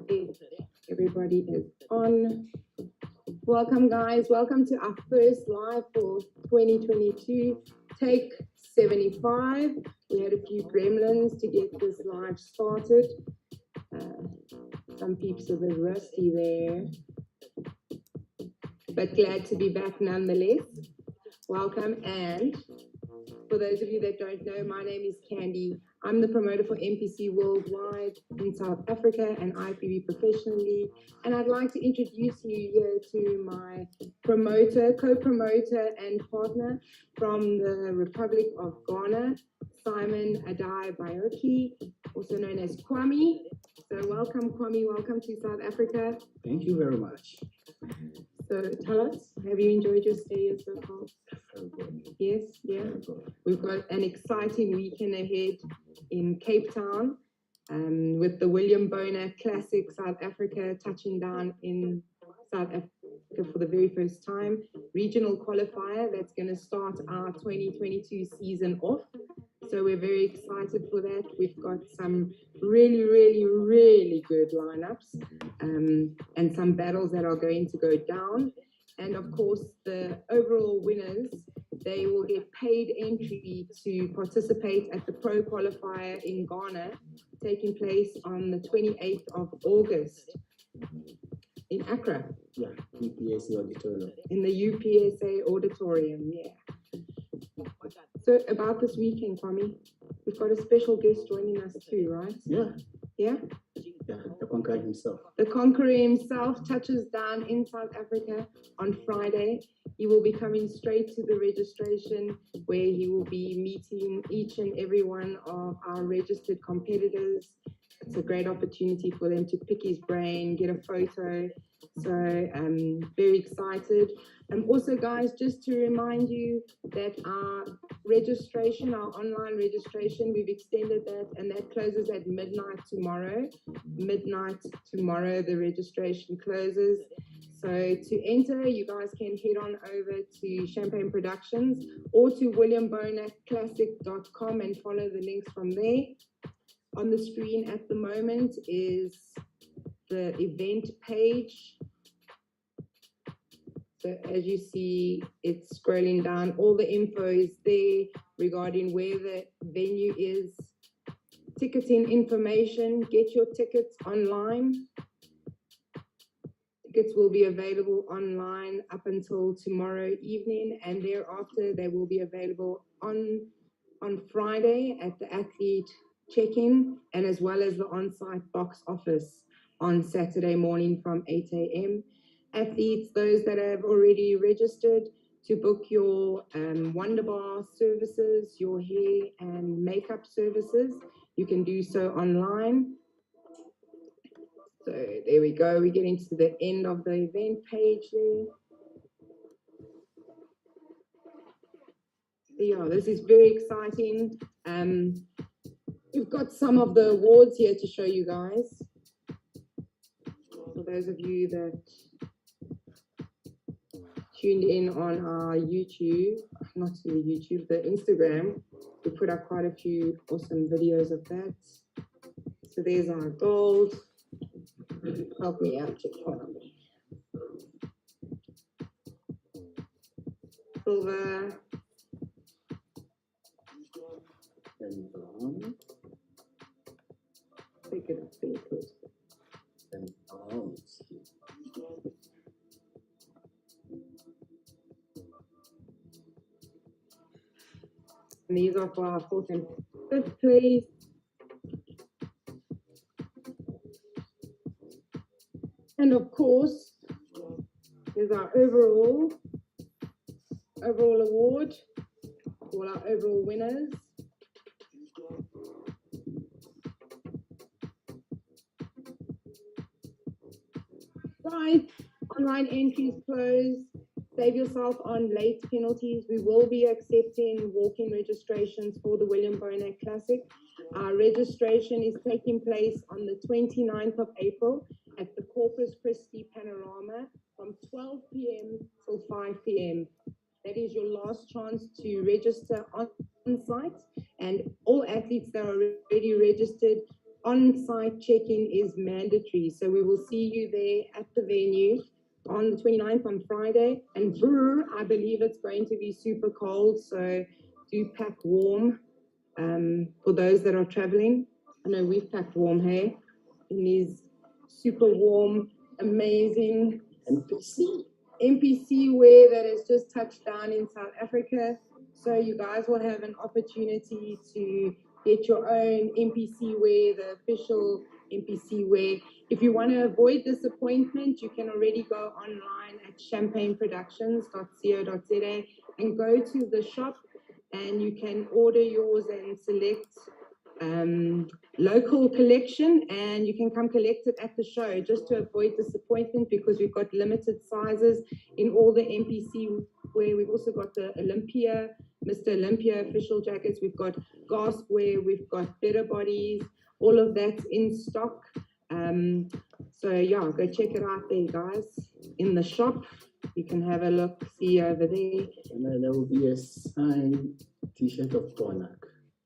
Okay, everybody is on. Welcome, guys. Welcome to our first live for 2022, take 75. We had a few gremlins to get this live started. Some peeps are a bit rusty there, but glad to be back nonetheless. Welcome, and for those of you that don't know, my name is Candy. I'm the promoter for MPC Worldwide in South Africa and IPB professionally. And I'd like to introduce you here to my promoter, co-promoter and partner from the Republic of Ghana, Simon Attire, also known as Kwame. So welcome, Kwame. Welcome to South Africa. Thank you very much. So tell us, have you enjoyed your stay here so far? Very good. Yes, yeah. Very good. We've got an exciting weekend ahead in Cape Town with the Bonac Classic South Africa touching down in South Africa for the very first time. Regional qualifier that's going to start our 2022 season off. So we're very excited for that. We've got some really good lineups and some battles that are going to go down. And of course, the overall winners, they will get paid entry to participate at the Pro Qualifier in Ghana, taking place on the 28th of August in Accra. Yeah, UPSA auditorium. In the UPSA auditorium, yeah. So about this weekend, Kwame, we've got a special guest joining us too, right? Yeah. Yeah? Yeah, the conqueror himself. The conqueror himself touches down in South Africa on Friday. He will be coming straight to the registration where he will be meeting each and every one of our registered competitors. It's a great opportunity for them to pick his brain, get a photo. So I'm very excited. Also, guys, just to remind you that our registration, our online registration, we've extended that, and that closes at midnight tomorrow. Midnight tomorrow, the registration closes. So to enter, you guys can head on over to Champagne Productions or to williambonaclassic.com and follow the links from there. On the screen at the moment is the event page. So as you see, it's scrolling down. All the info is there regarding where the venue is. Ticketing information, get your tickets online. Tickets will be available online up until tomorrow evening, and thereafter they will be available on Friday at the athlete check-in, and as well as the on-site box office on Saturday morning from 8 a.m. Athletes, those that have already registered to book your Wonderbar services, your hair and makeup services, you can do so online. So there we go, we're getting to the end of the event page there. Yeah, this is very exciting. We've got some of the awards here to show you guys. For those of you that tuned in on our YouTube, not the YouTube, the Instagram, we put up quite a few awesome videos of that. So there's our gold. Help me out, silver. Take it up very close. And these are for our 4th and 5th place. And of course, here's our overall award, all our overall winners. 5 online entries closed. Save yourself on late penalties. We will be accepting walk-in registrations for the Bonac Classic. Our registration is taking place on the 29th of April at the Corpus Christi Panorama from 12 p.m. till 5 p.m. That is your last chance to register on site, and all athletes that are already registered on-site check-in is mandatory. So we will see you there at the venue on the 29th on Friday. And I believe it's going to be super cold, so do pack warm for those that are traveling. I know we've packed warm, hey? In these super warm, amazing MPC wear that has just touched down in South Africa. So you guys will have an opportunity to get your own MPC wear, the official MPC wear. If you want to avoid disappointment, you can already go online at champagneproductions.co.za and go to the shop, and you can order yours and select local collection, and you can come collect it at the show just to avoid disappointment, because we've got limited sizes in all the MPC wear. We've also got the Olympia, Mr. Olympia official jackets. We've got Gasp wear, we've got Better Bodies, all of that's in stock. So yeah, go check it out there, guys, in the shop. You can have a look, see over there. And then there will be a signed t-shirt of Bonac.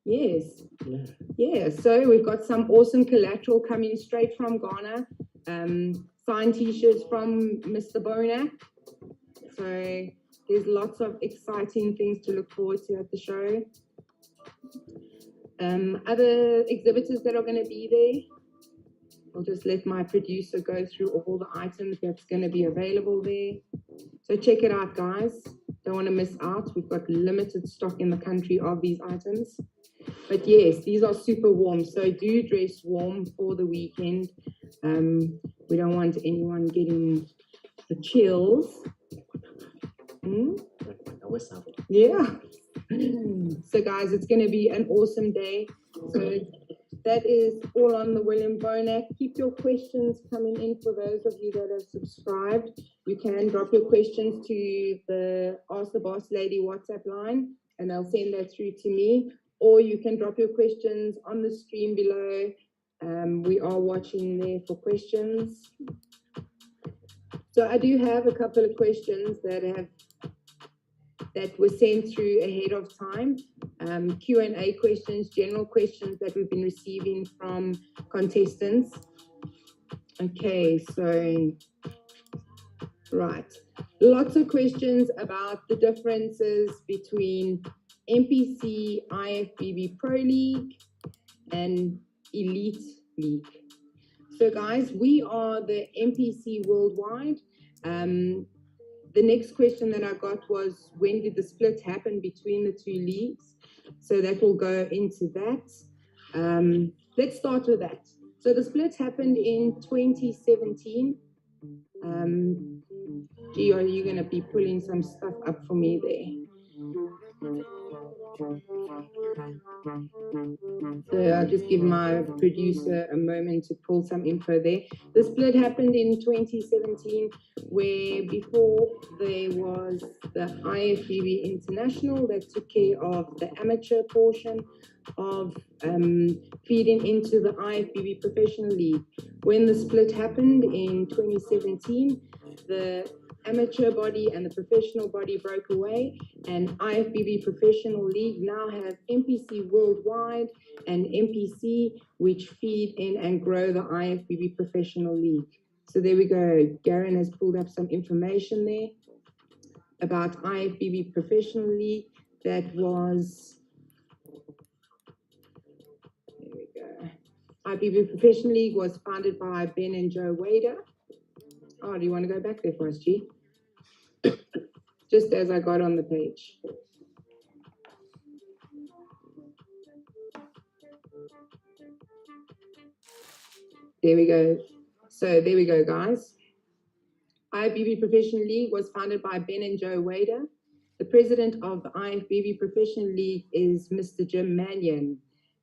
Yes. Yeah. Yeah, so we've got some awesome collateral coming straight from Ghana. Signed t-shirts from Mr. Bonac. So there's lots of exciting things to look forward to at the show. Other exhibitors that are going to be there, I'll just let my producer go through all the items that's going to be available there. So check it out, guys. Don't want to miss out. We've got limited stock in the country of these items. But yes, these are super warm, so do dress warm for the weekend. We don't want anyone getting the chills. Yeah. So guys, it's going to be an awesome day. So that is all on the William Bonac. Keep your questions coming in for those of you that have subscribed. You can drop your questions to the Ask the Boss Lady WhatsApp line, and they'll send that through to me. Or you can drop your questions on the stream below. We are watching there for questions. So I do have a couple of questions that were sent through ahead of time. Q&A questions, general questions that we've been receiving from contestants. Okay, so, right. Lots of questions about the differences between MPC IFBB Pro League and Elite League. So guys, we are the MPC Worldwide. The next question that I got was, when did the split happen between the two leagues? So that will go into that. Let's start with that. So the split happened in 2017. Gee, are you going to be pulling some stuff up for me there? So I'll just give my producer a moment to pull some info there. The split happened in 2017, where before there was the IFBB International that took care of the amateur portion of feeding into the IFBB Professional League. When the split happened in 2017, the amateur body and the professional body broke away, and IFBB Professional League now have MPC Worldwide and MPC, which feed in and grow the IFBB Professional League. So there we go. Garen has pulled up some information there about IFBB Professional League. That was, there we go. IFBB Professional League was founded by Ben and Joe Wader. Oh, do you want to go back there for us, G? Just as I got on the page. There we go. So there we go, guys. IFBB Professional League was founded by Ben and Joe Wader. The president of the IFBB Professional League is Mr. Jim Mannion.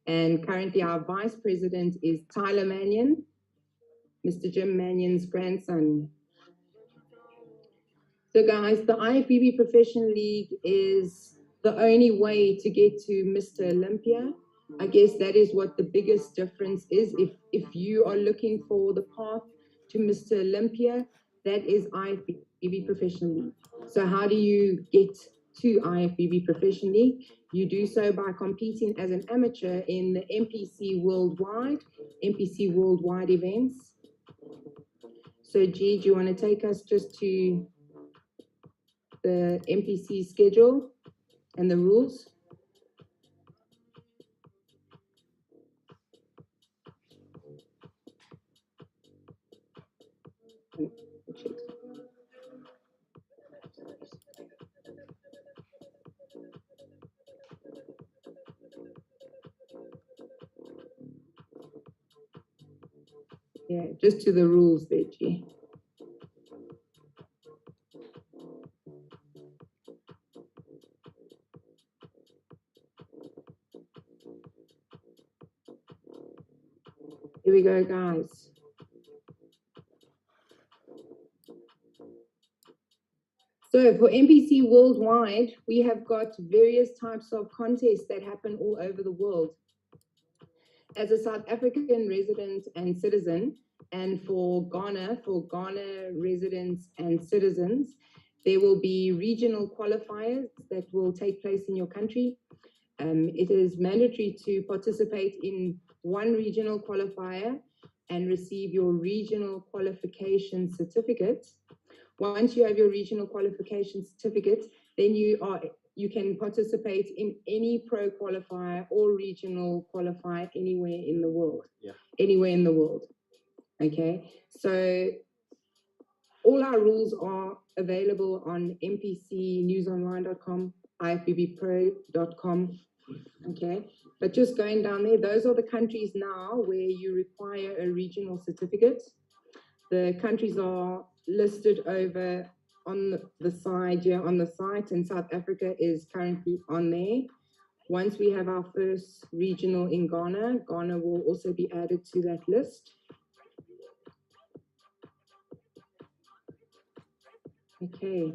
And currently our vice president is Tyler Mannion, Mr. Jim Mannion's grandson. So guys, the IFBB Professional League is the only way to get to Mr. Olympia. I guess that is what the biggest difference is. If you are looking for the path to Mr. Olympia, that is IFBB Professional League. So how do you get to IFBB Professional League? You do so by competing as an amateur in the MPC Worldwide events. So G, do you want to take us just to the MPC schedule and the rules? Yeah, just to the rules there, G. Here we go, guys. So for MPC Worldwide, we have got various types of contests that happen all over the world. As a South African resident and citizen, and for Ghana residents and citizens, there will be regional qualifiers that will take place in your country. It is mandatory to participate in one regional qualifier and receive your regional qualification certificate. Once you have your regional qualification certificate, then you can participate in any pro qualifier or regional qualifier anywhere in the world. Yeah. Anywhere in the world. Okay. So all our rules are available on mpcnewsonline.com, ifbbpro.com. Okay. But just going down there, those are the countries now where you require a regional certificate. The countries are listed over on the side here on the site, and South Africa is currently on there. Once we have our first regional in Ghana, Ghana will also be added to that list. Okay,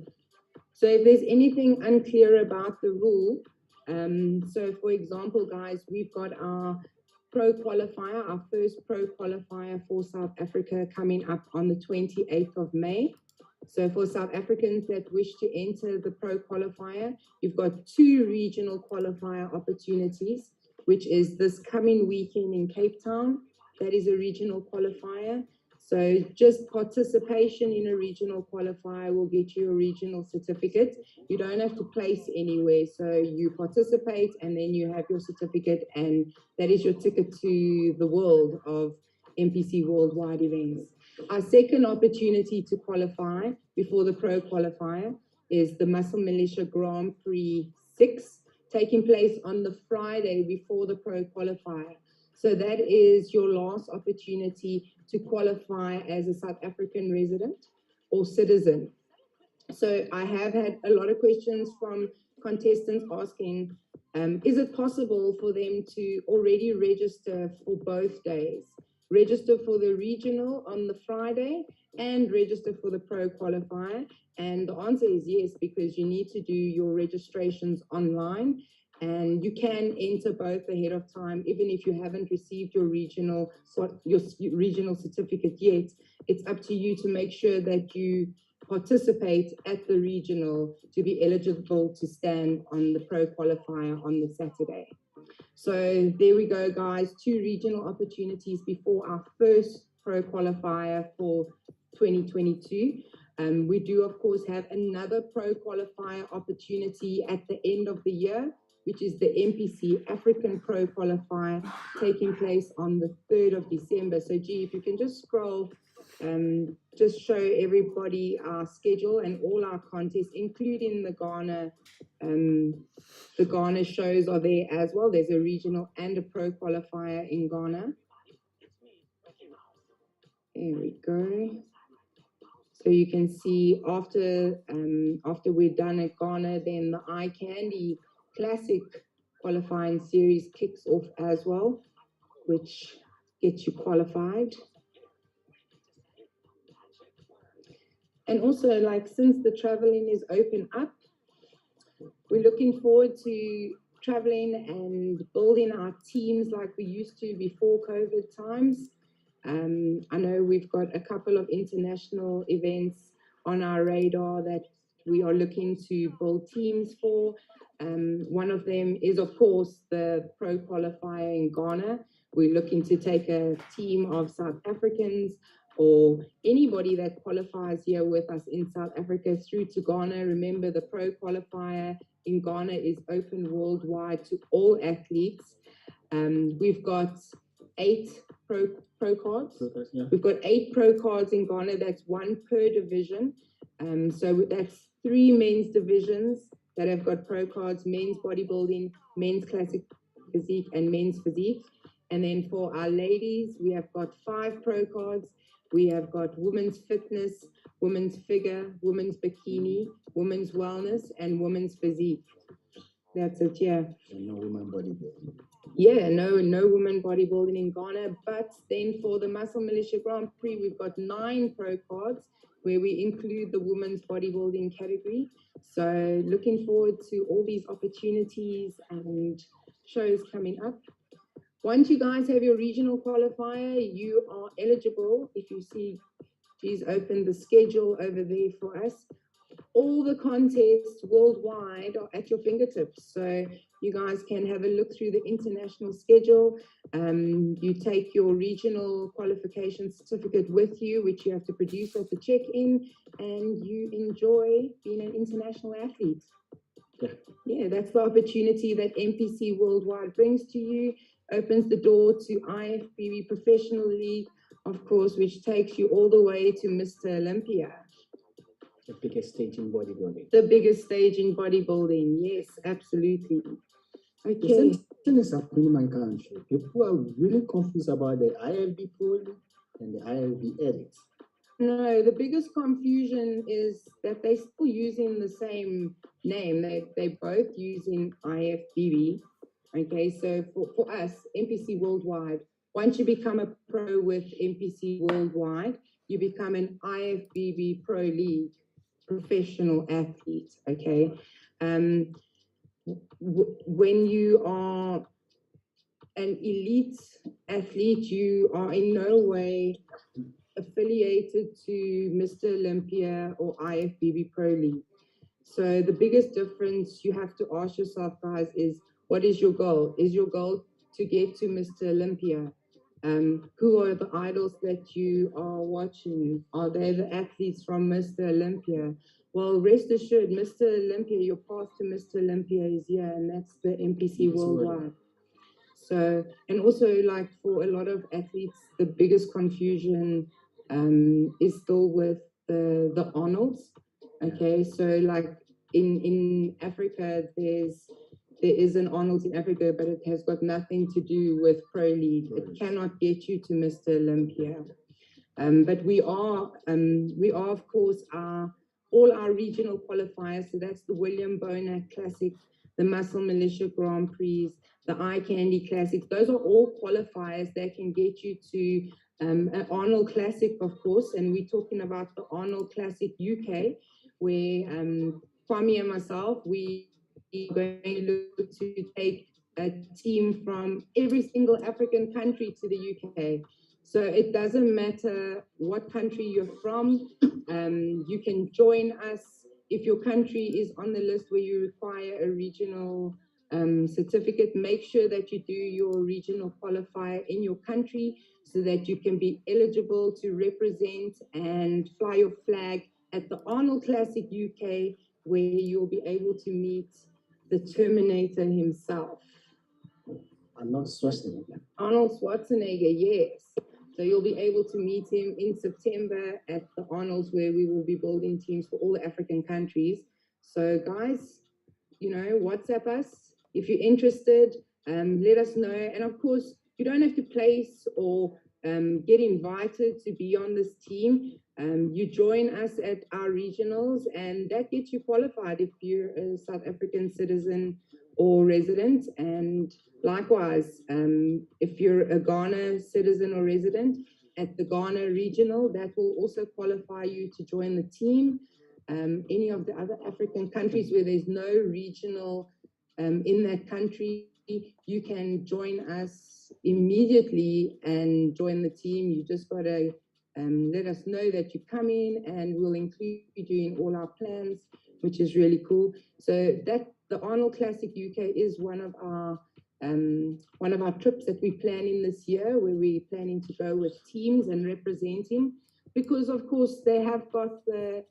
so if there's anything unclear about the rule, so for example, guys, we've got our pro qualifier, our first pro qualifier for South Africa coming up on the 28th of May. So for South Africans that wish to enter the pro qualifier, you've got 2 regional qualifier opportunities, which is this coming weekend in Cape Town. That is a regional qualifier. So just participation in a regional qualifier will get you a regional certificate. You don't have to place anywhere. So you participate and then you have your certificate, and that is your ticket to the world of MPC Worldwide events. Our second opportunity to qualify before the pro qualifier is the Muscle Militia Grand Prix 6, taking place on the Friday before the pro qualifier. So that is your last opportunity to qualify as a South African resident or citizen. So I have had a lot of questions from contestants asking, is it possible for them to already register for both days? Register for the regional on the Friday and register for the pro qualifier? And the answer is yes, because you need to do your registrations online. And you can enter both ahead of time, even if you haven't received your regional certificate yet. It's up to you to make sure that you participate at the regional to be eligible to stand on the pro qualifier on the Saturday. So there we go, guys, 2 regional opportunities before our first pro qualifier for 2022. We do, of course, have another pro qualifier opportunity at the end of the year, which is the MPC African Pro Qualifier taking place on the 3rd of December. So, G, if you can just scroll, just show everybody our schedule and all our contests, including the Ghana shows are there as well. There's a regional and a pro qualifier in Ghana. There we go. So you can see after we're done at Ghana, then the Eye Candy Classic qualifying series kicks off as well, which gets you qualified. And also, like, since the traveling is open up, we're looking forward to traveling and building our teams like we used to before COVID times. I know we've got a couple of international events on our radar that we are looking to build teams for. One of them is, of course, the pro qualifier in Ghana. We're looking to take a team of South Africans or anybody that qualifies here with us in South Africa through to Ghana. Remember, the pro qualifier in Ghana is open worldwide to all athletes. We've got 8 pro cards. Yeah. We've got 8 pro cards in Ghana. That's 1 per division. So that's 3 men's divisions that have got pro cards: men's bodybuilding, men's classic physique, and men's physique. And then for our ladies, we have got 5 pro cards. We have got women's fitness, women's figure, women's bikini, women's wellness, and women's physique. That's it, yeah. And no women bodybuilding. Yeah, no women bodybuilding in Ghana. But then for the Muscle Militia Grand Prix, we've got 9 pro cards where we include the women's bodybuilding category. So looking forward to all these opportunities and shows coming up. Once you guys have your regional qualifier, you are eligible. If you see, please open the schedule over there for us. All the contests worldwide are at your fingertips. So you guys can have a look through the international schedule. You take your regional qualification certificate with you, which you have to produce at the check-in, and you enjoy being an international athlete. Yeah, that's the opportunity that MPC Worldwide brings to you. Opens the door to IFBB Professional League, of course, which takes you all the way to Mr. Olympia. The biggest stage in bodybuilding. The biggest stage in bodybuilding, yes, absolutely. Okay. The same thing is happening in my country. People are really confused about the IFB Pro League and the IFB Elite. No, the biggest confusion is that they're still using the same name. They're both using IFBB. Okay, so for us, MPC Worldwide, once you become a pro with MPC Worldwide, you become an IFBB Pro League professional athlete, okay? When you are an elite athlete, you are in no way affiliated to Mr. Olympia or IFBB Pro League. So the biggest difference you have to ask yourself, guys, is what is your goal? Is your goal to get to Mr. Olympia? Who are the idols that you are watching? Are they the athletes from Mr. Olympia? Well, rest assured, Mr. Olympia, your path to Mr. Olympia is here, and that's the MPC Worldwide. So, and also like for a lot of athletes, the biggest confusion is still with the Arnolds. Okay, so like in Africa, there is an Arnold in Africa, but it has got nothing to do with Pro League. It cannot get you to Mr. Olympia. But we are of course all our regional qualifiers. So that's the Bonac Classic, the Muscle Militia Grand Prix, the Eye Candy Classics. Those are all qualifiers that can get you to an Arnold Classic, of course. And we're talking about the Arnold Classic UK, where Kwame and myself, we are going to look to take a team from every single African country to the UK. So it doesn't matter what country you're from, you can join us. If your country is on the list where you require a regional certificate, make sure that you do your regional qualifier in your country so that you can be eligible to represent and fly your flag at the Arnold Classic UK, where you'll be able to meet the Terminator himself. Arnold Schwarzenegger. Arnold Schwarzenegger, yes. So you'll be able to meet him in September at the Arnold's, where we will be building teams for all the African countries. So guys, you know, WhatsApp us. If you're interested, let us know. And of course, you don't have to place or get invited to be on this team. You join us at our regionals, and that gets you qualified if you're a South African citizen or resident. And likewise, if you're a Ghana citizen or resident at the Ghana regional, that will also qualify you to join the team. Any of the other African countries where there's no regional in that country, you can join us immediately and join the team. You just got to let us know that you come in, and we'll include you in all our plans which is really cool. So that the Arnold Classic UK is one of our trips that we're planning this year, where we're planning to go with teams and representing, because of course they have got the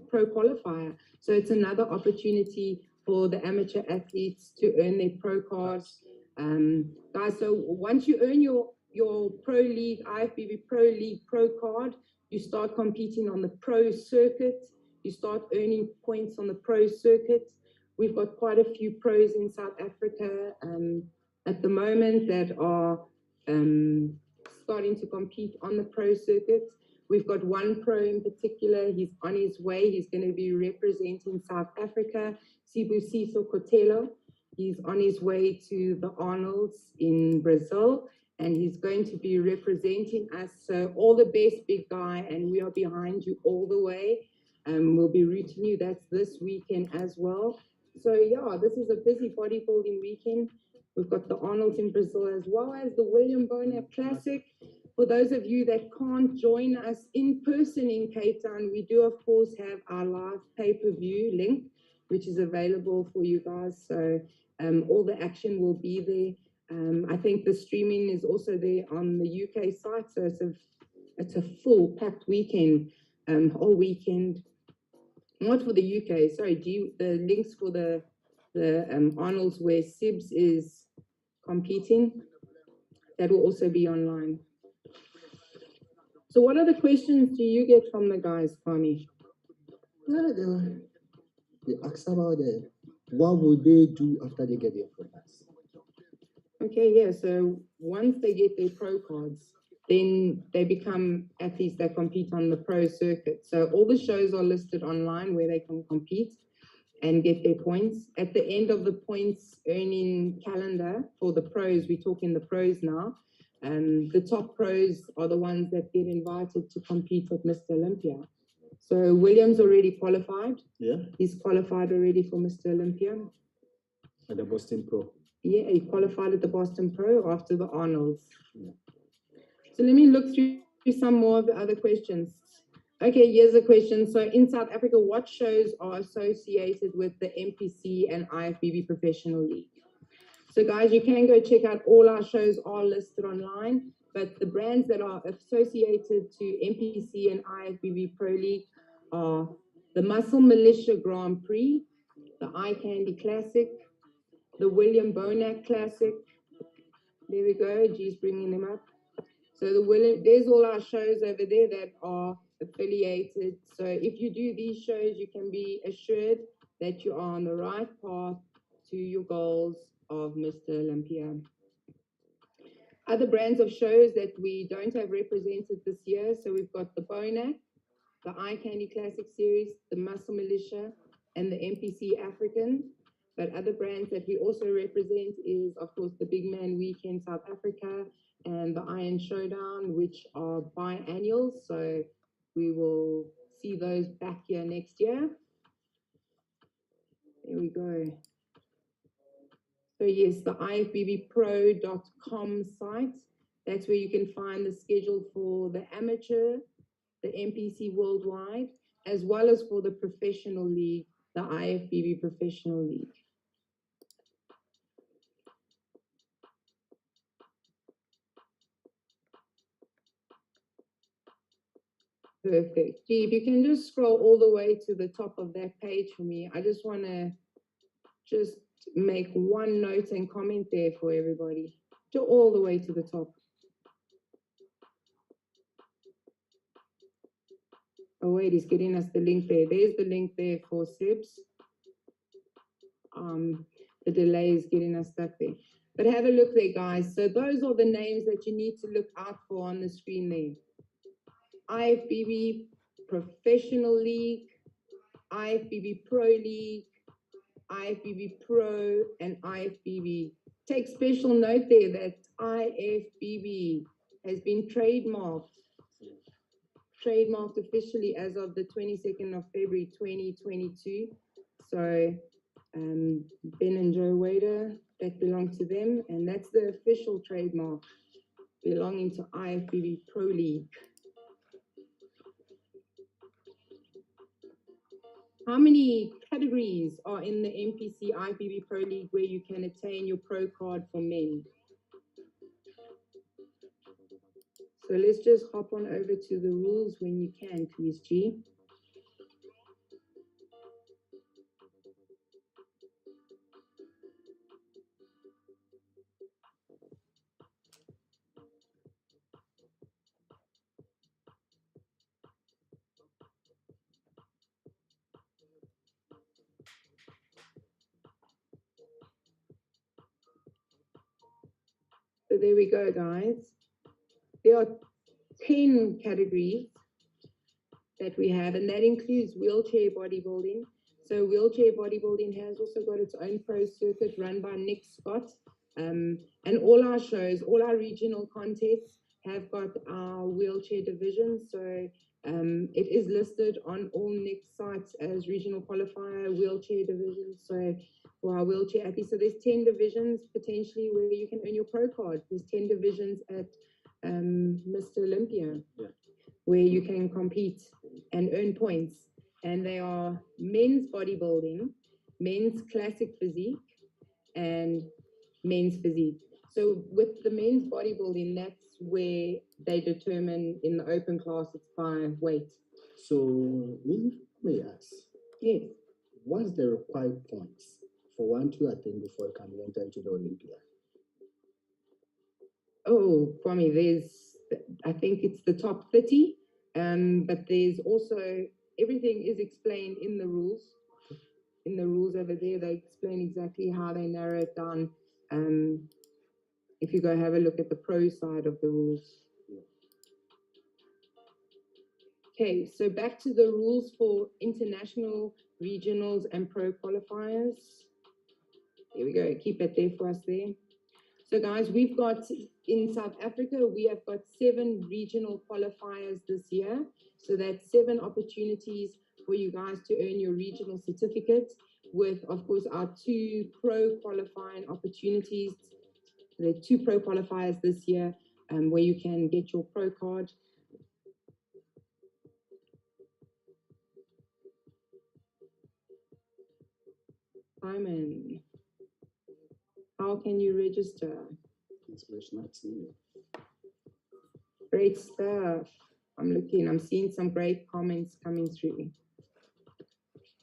pro qualifier. So it's another opportunity for the amateur athletes to earn their pro cards. Guys, so once you earn your Pro League, IFBB Pro League Pro card, you start competing on the pro circuit. You start earning points on the pro circuit. We've got quite a few pros in South Africa at the moment that are starting to compete on the pro circuit. We've got one pro in particular. He's on his way. He's going to be representing South Africa, Sibusiso Kotelo. He's on his way to the Arnolds in Brazil, and he's going to be representing us. So all the best, big guy, and we are behind you all the way. We'll be rooting you. That's this weekend as well. So yeah, this is a busy bodybuilding weekend. We've got the Arnolds in Brazil as well as the William Bonac Classic. For those of you that can't join us in person in Cape Town, we do of course have our live pay-per-view link, which is available for you guys. So all the action will be there. I think the streaming is also there on the UK site. So it's a full packed weekend, whole weekend. Not for the UK, sorry, the links for the Arnold's where Sibs is competing, that will also be online. So what other questions do you get from the guys, Kwame? They ask about what would they do after they get their pro pass? Okay, yeah, so once they get their pro cards, then they become athletes that compete on the pro circuit. So all the shows are listed online where they can compete and get their points. At the end of the points earning calendar for the pros, we're talking the pros now, the top pros are the ones that get invited to compete with Mr. Olympia. So William's already qualified. Yeah. He's qualified already for Mr. Olympia. At the Boston Pro. Yeah, he qualified at the Boston Pro after the Arnolds. Yeah. So let me look through some more of the other questions. Okay, here's a question. So in South Africa, what shows are associated with the MPC and IFBB Professional League? So guys, you can go check out all our shows are listed online, but the brands that are associated to MPC and IFBB Pro League are the Muscle Militia Grand Prix, the Eye Candy Classic, the William Bonac Classic. There we go, G's bringing them up. So there's all our shows over there that are affiliated. So if you do these shows, you can be assured that you are on the right path to your goals of Mr. Olympia. Other brands of shows that we don't have represented this year. So we've got the Bonac, the Eye Candy Classic Series, the Muscle Militia, and the MPC African. But other brands that we also represent is, of course, the Big Man Weekend South Africa and the Iron Showdown, which are biannuals. So we will see those back here next year. There we go. So yes, the ifbbpro.com site, that's where you can find the schedule for the amateur, the MPC Worldwide, as well as for the professional league, the IFBB Professional League. Perfect. Gee, if you can just scroll all the way to the top of that page for me, I just want to just make one note and comment there for everybody. To all the way to the top. Oh wait, he's getting us the link there. There's the link there for Sibs. The delay is getting us stuck there. But have a look there, guys. So those are the names that you need to look out for on the screen there. IFBB Professional League, IFBB Pro League, IFBB Pro, and IFBB. Take special note there that IFBB has been trademarked officially as of the 22nd of February 2022. So Ben and Joe Wader, that belong to them, and that's the official trademark belonging to IFBB Pro League. How many categories are in the MPC IFBB Pro League where you can attain your pro card for men? So let's just hop on over to the rules when you can, please, G. So there we go, guys. There are 10 categories that we have, and that includes wheelchair bodybuilding. So wheelchair bodybuilding has also got its own pro circuit run by Nick Scott. And all our shows, all our regional contests have got our wheelchair division. So it is listed on all Nick's sites as regional qualifier wheelchair division. So for our wheelchair athletes, so there's 10 divisions potentially where you can earn your pro card. There's 10 divisions at Mr. Olympia. Yeah. Where you can compete and earn points. And they are men's bodybuilding, men's classic physique, and men's physique. So with the men's bodybuilding, that's where they determine in the open class, it's by weight. So, if may ask, yes, what's the required points for one to attend before you can enter into the Olympia? Oh, Kwame, I think it's the top 30, but there's also, everything is explained in the rules. In the rules over there, they explain exactly how they narrow it down. If you go have a look at the pro side of the rules. Okay, so back to the rules for international, regionals, and pro qualifiers. Here we go, keep it there for us there. So guys, we've got, in South Africa, we have got 7 regional qualifiers this year. So that's 7 opportunities for you guys to earn your regional certificate with, of course, our 2 pro qualifying opportunities. There are 2 pro qualifiers this year where you can get your pro card. Simon, how can you register? Great stuff. I'm seeing some great comments coming through.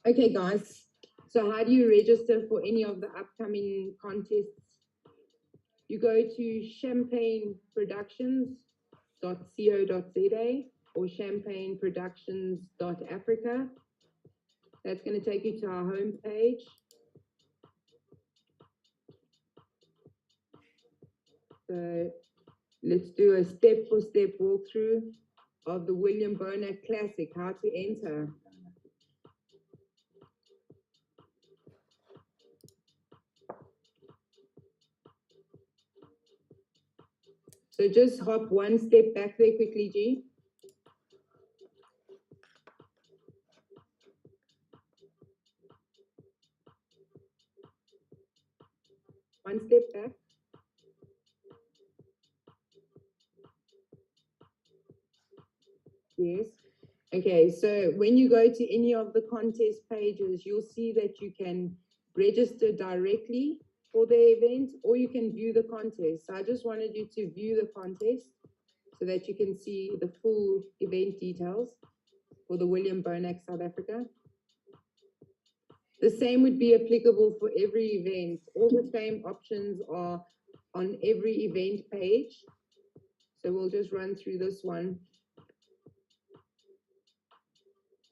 Okay, guys. So how do you register for any of the upcoming contests? You go to champagneproductions.co.za or champagneproductions.africa. That's going to take you to our homepage. So let's do a step-for-step walkthrough of the William Bonac Classic, how to enter. So just hop one step back there quickly, G. One step back. Yes. Okay, so when you go to any of the contest pages, you'll see that you can register directly for the event, or you can view the contest. So I just wanted you to view the contest so that you can see the full event details for the William Bonac South Africa. The same would be applicable for every event. All the same options are on every event page. So we'll just run through this one.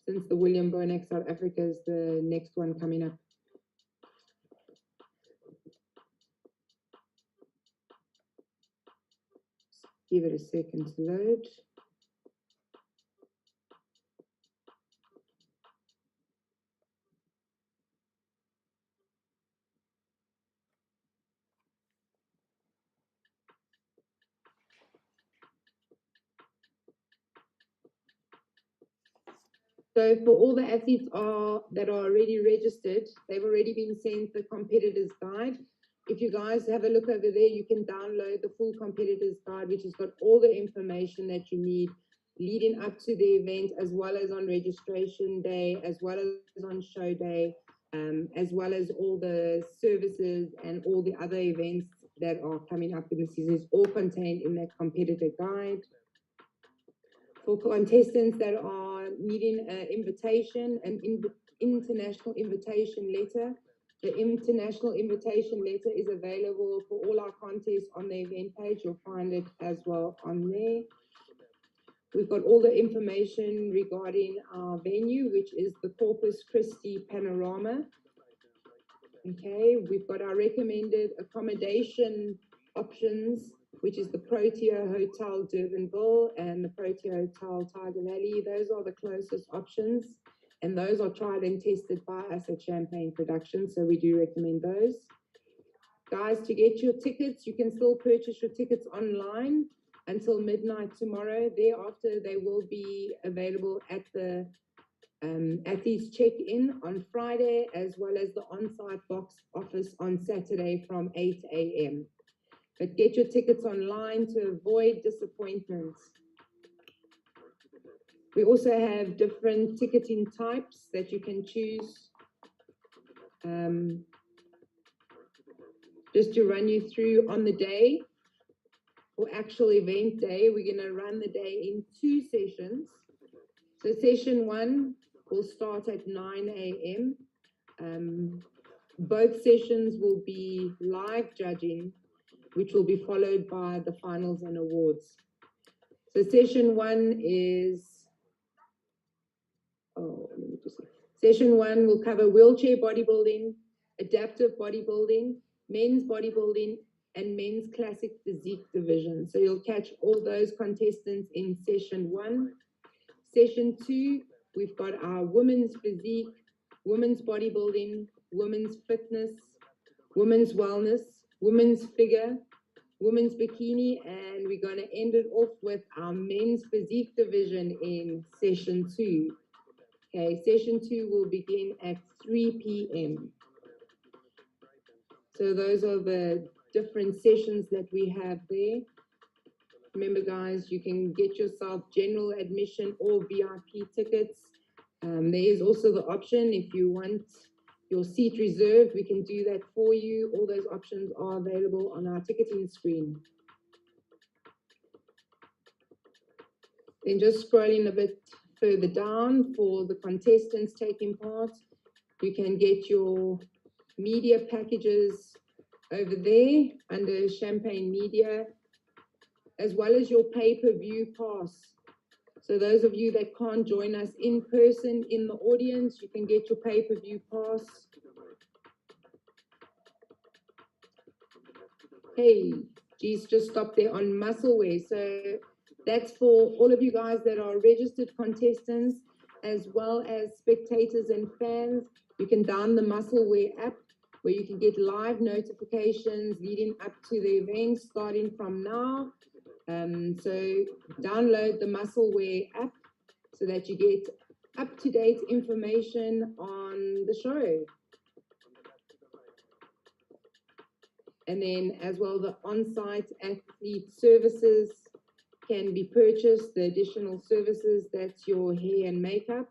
Since the William Bonac South Africa is the next one coming up. Give it a second to load. So for all the athletes that are already registered, they've already been sent the competitors guide. If you guys have a look over there, you can download the full competitors guide, which has got all the information that you need leading up to the event, as well as on registration day, as well as on show day, as well as all the services and all the other events that are coming up in the season, is all contained in that competitor guide. For contestants that are needing an invitation, international invitation letter, the international invitation letter is available for all our contests on the event page. You'll find it as well on there. We've got all the information regarding our venue, which is the Corpus Christi Panorama. Okay, we've got our recommended accommodation options, which is the Protea Hotel Durbanville and the Protea Hotel Tiger Valley. Those are the closest options, and those are tried and tested by us at Champagne Productions, so we do recommend those. Guys, to get your tickets, you can still purchase your tickets online until midnight tomorrow. Thereafter, they will be available at the athletes check-in on Friday, as well as the on-site box office on Saturday from 8 a.m. But get your tickets online to avoid disappointments. We also have different ticketing types that you can choose. Just to run you through on the day, for actual event day, we're going to run the day in 2 sessions. So session 1 will start at 9 a.m. Both sessions will be live judging, which will be followed by the finals and awards. So session 1 is, session 1 will cover wheelchair bodybuilding, adaptive bodybuilding, men's bodybuilding, and men's classic physique division. So you'll catch all those contestants in session 1. Session 2, we've got our women's physique, women's bodybuilding, women's fitness, women's wellness, women's figure, women's bikini, and we're going to end it off with our men's physique division in session 2. Okay, session 2 will begin at 3 p.m. So those are the different sessions that we have there. Remember, guys, you can get yourself general admission or VIP tickets. There is also the option, if you want your seat reserved, we can do that for you. All those options are available on our ticketing screen. Then just scrolling a bit further down for the contestants taking part, you can get your media packages over there under Champagne Media, as well as your pay-per-view pass. So those of you that can't join us in person in the audience, you can get your pay-per-view pass. Hey, geez, just stopped there on Musclewear. So that's for all of you guys that are registered contestants, as well as spectators and fans. You can download the Musclewear app, where you can get live notifications leading up to the event starting from now. So download the Musclewear app so that you get up-to-date information on the show. And then as well, the on-site athlete services can be purchased, the additional services, that's your hair and makeup.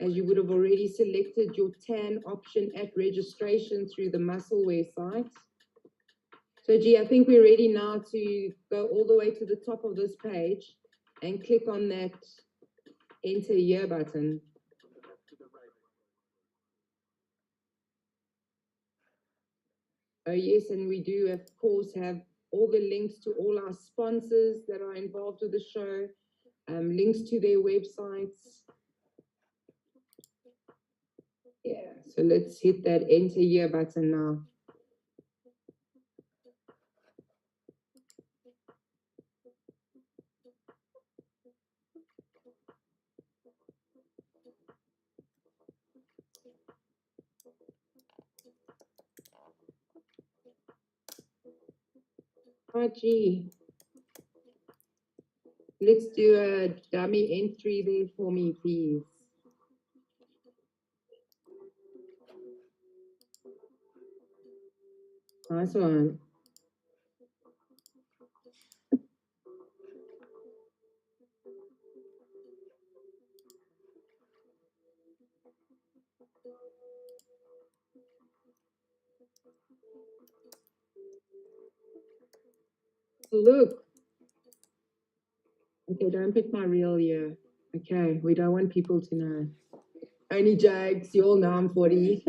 As you would have already selected your tan option at registration through the Musclewear site. So I think we're ready now to go all the way to the top of this page and click on that Enter Year button. Oh yes, and we do of course have all the links to all our sponsors that are involved with the show, links to their websites. Yeah, so let's hit that Enter Year button now. Oh, gee. Let's do a dummy entry there for me, please. Nice one. Look. Okay, don't put my real year. Okay, we don't want people to know. Only Jags, you all know I'm 40.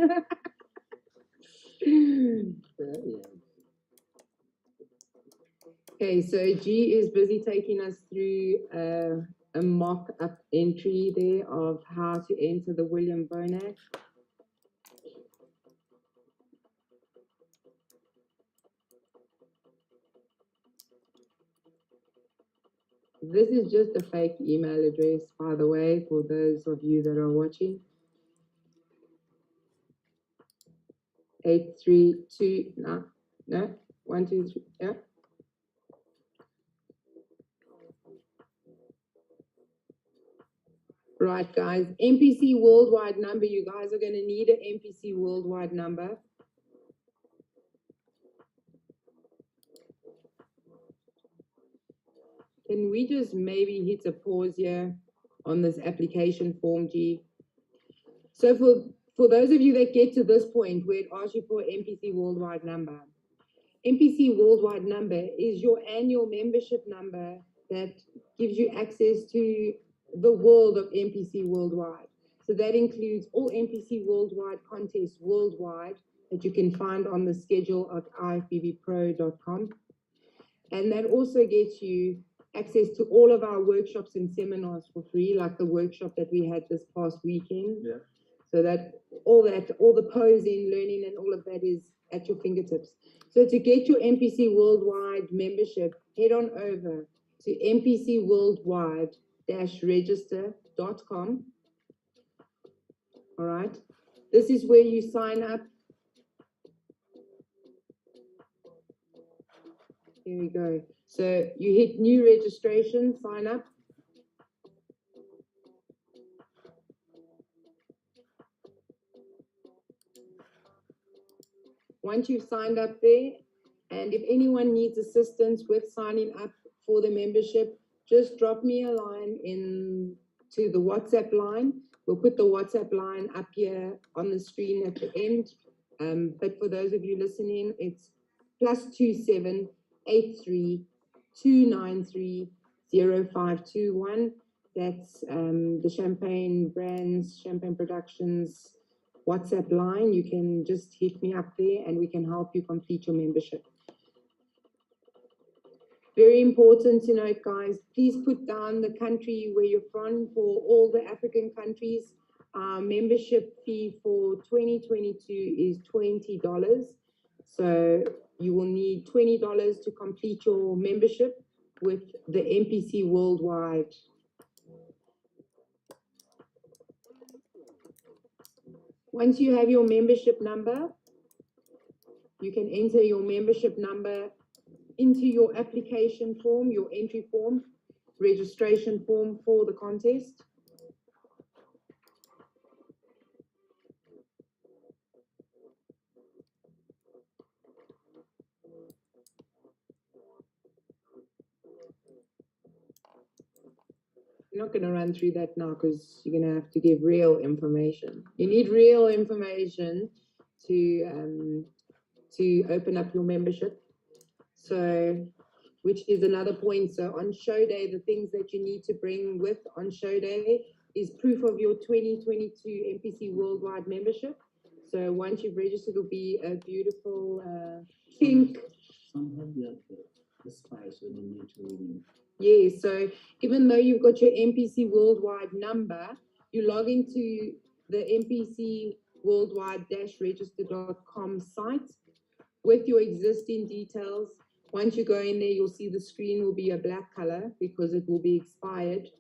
Okay, so G is busy taking us through a mock-up entry there of how to enter the William Bonac. This is just a fake email address, by the way, for those of you that are watching. 832, no, 1, 2, 3, yeah. Right, guys, MPC Worldwide number. You guys are going to need an MPC Worldwide number. Can we just maybe hit a pause here on this application form, G? So for those of you that get to this point where it asks you for MPC Worldwide number, MPC Worldwide number is your annual membership number that gives you access to the world of MPC Worldwide. So that includes all MPC Worldwide contests worldwide that you can find on the schedule at ifbbpro.com. And that also gets you access to all of our workshops and seminars for free, like the workshop that we had this past weekend. Yeah. So that, all the posing, learning, and all of that is at your fingertips. So to get your MPC Worldwide membership, head on over to mpcworldwide-register.com. All right. This is where you sign up. Here we go. So you hit new registration, sign up. Once you've signed up there, and if anyone needs assistance with signing up for the membership, just drop me a line to the WhatsApp line. We'll put the WhatsApp line up here on the screen at the end. But for those of you listening, it's +27 83 293 0521. That's the Champagne Brands, Champagne Productions WhatsApp line. You can just hit me up there and we can help you complete your membership. Very important to note, guys, please put down the country where you're from for all the African countries. Our membership fee for 2022 is $20. So you will need $20 to complete your membership with the MPC Worldwide. Once you have your membership number, you can enter your membership number into your application form, your entry form, registration form for the contest. I'm not going to run through that now because you're going to have to give real information. You need real information to open up your membership. So, which is another point. So on show day, the things that you need to bring with on show day is proof of your 2022 MPC Worldwide membership. So once you've registered, it'll be a beautiful pink. Some have the spice when they need to renew. Yeah, so even though you've got your MPC Worldwide number, you log into the MPC Worldwide-register.com site with your existing details. Once you go in there, you'll see the screen will be a black color because it will be expired.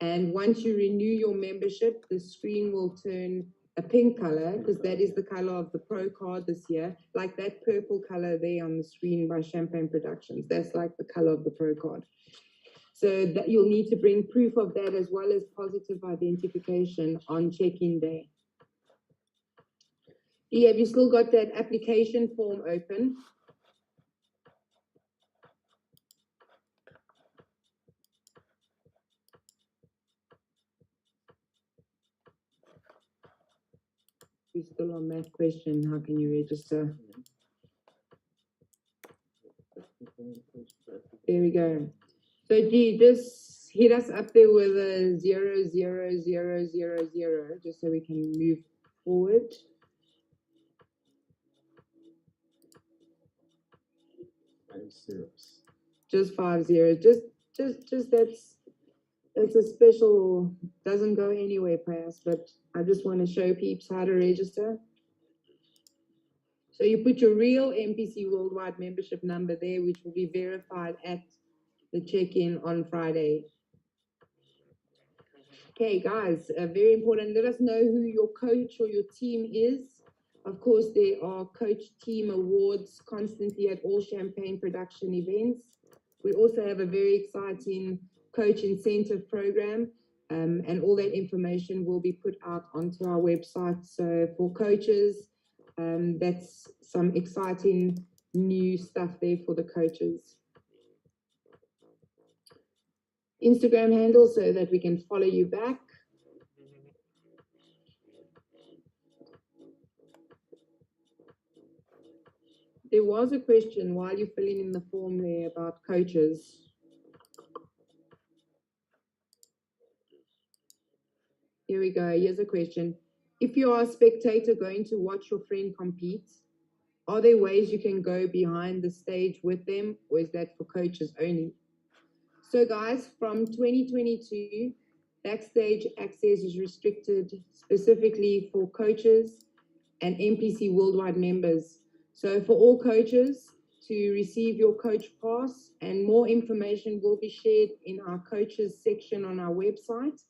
And once you renew your membership, the screen will turn a pink color because that is the color of the Pro card this year. Like that purple color there on the screen by Champagne Productions. That's like the color of the Pro card. So that you'll need to bring proof of that as well as positive identification on check-in day. Have you still got that application form open? We're still on that question. How can you register? There we go. So G, just hit us up there with a 00000, just so we can move forward. Five zeros. Just 5 zeros. Just that's a special, doesn't go anywhere perhaps, but I just want to show peeps how to register. So you put your real MPC Worldwide membership number there, which will be verified at the check-in on Friday. Okay, guys, very important. Let us know who your coach or your team is. Of course, there are coach team awards constantly at all Champagne production events. We also have a very exciting coach incentive program, and all that information will be put out onto our website. So for coaches, that's some exciting new stuff there for the coaches. Instagram handle so that we can follow you back. There was a question while you're filling in the form there about coaches. Here we go. Here's a question. If you are a spectator going to watch your friend compete, are there ways you can go behind the stage with them, or is that for coaches only? So guys, from 2022, backstage access is restricted specifically for coaches and MPC Worldwide members. So for all coaches to receive your coach pass, and more information will be shared in our coaches section on our website.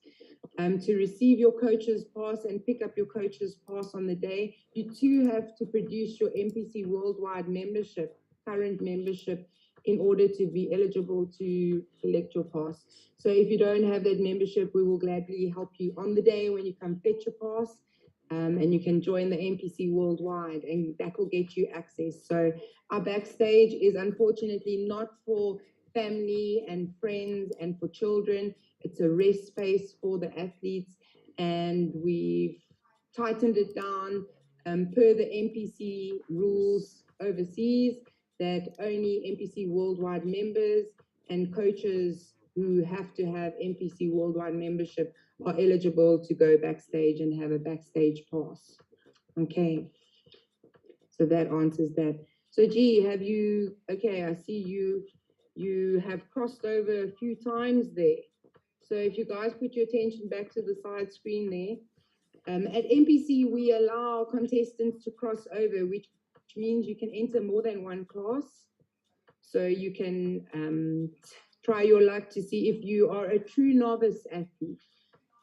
To receive your coach's pass and pick up your coach's pass on the day, you too have to produce your MPC Worldwide membership, current membership, in order to be eligible to collect your pass. So if you don't have that membership, we will gladly help you on the day when you come fetch your pass, and you can join the MPC Worldwide, and that will get you access. So our backstage is unfortunately not for family and friends and for children. It's a rest space for the athletes, and we've tightened it down per the MPC rules overseas, that only MPC Worldwide members and coaches who have to have MPC Worldwide membership are eligible to go backstage and have a backstage pass. Okay, so that answers that. So G, have you, okay, I see you have crossed over a few times there. So if you guys put your attention back to the side screen there, at MPC, we allow contestants to cross over, which means you can enter more than one class. So you can try your luck to see if you are a true novice athlete.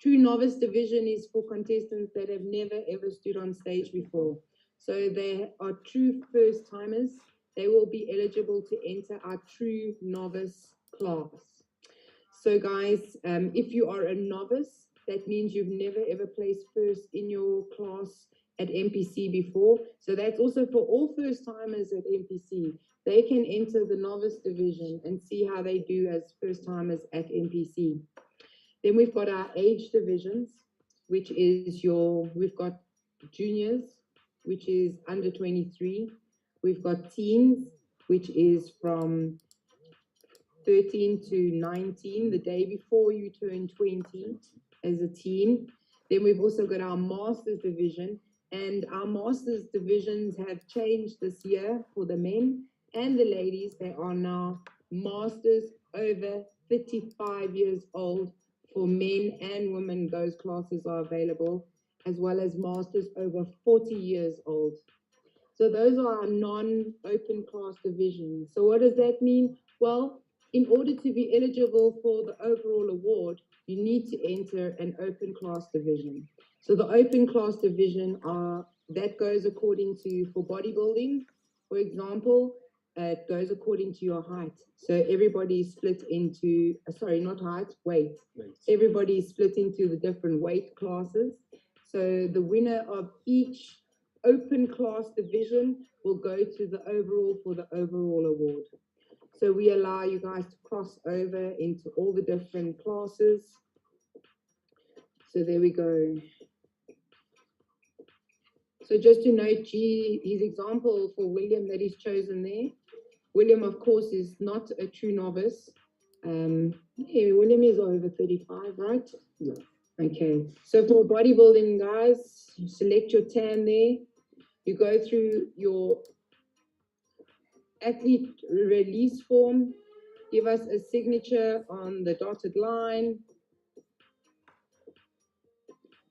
True novice division is for contestants that have never ever stood on stage before. So they are true first timers. They will be eligible to enter our true novice class. So guys, if you are a novice, that means you've never ever placed first in your class at MPC before. So that's also for all first timers at MPC. They can enter the novice division and see how they do as first timers at MPC. Then we've got our age divisions, which is we've got juniors, which is under 23. We've got teens, which is from 13 to 19, the day before you turn 20 as a teen. Then we've also got our Masters division, and our Masters divisions have changed this year for the men and the ladies. They are now Masters over 35 years old for men and women. Those classes are available, as well as Masters over 40 years old. So those are our non-open class divisions. So what does that mean? Well, in order to be eligible for the overall award, you need to enter an open class division. So the open class division that goes according to, for bodybuilding, for example, it goes according to your height. So everybody is split into, sorry, not height, weight. Everybody is split into the different weight classes. So the winner of each open class division will go to the overall for the overall award. So we allow you guys to cross over into all the different classes. So there we go. So just to note, his example for William that he's chosen there, William, of course, is not a true novice. Yeah, William is over 35, right? Yeah. Okay, so for bodybuilding, guys, you select your tan there. You go through your athlete release form. Give us a signature on the dotted line.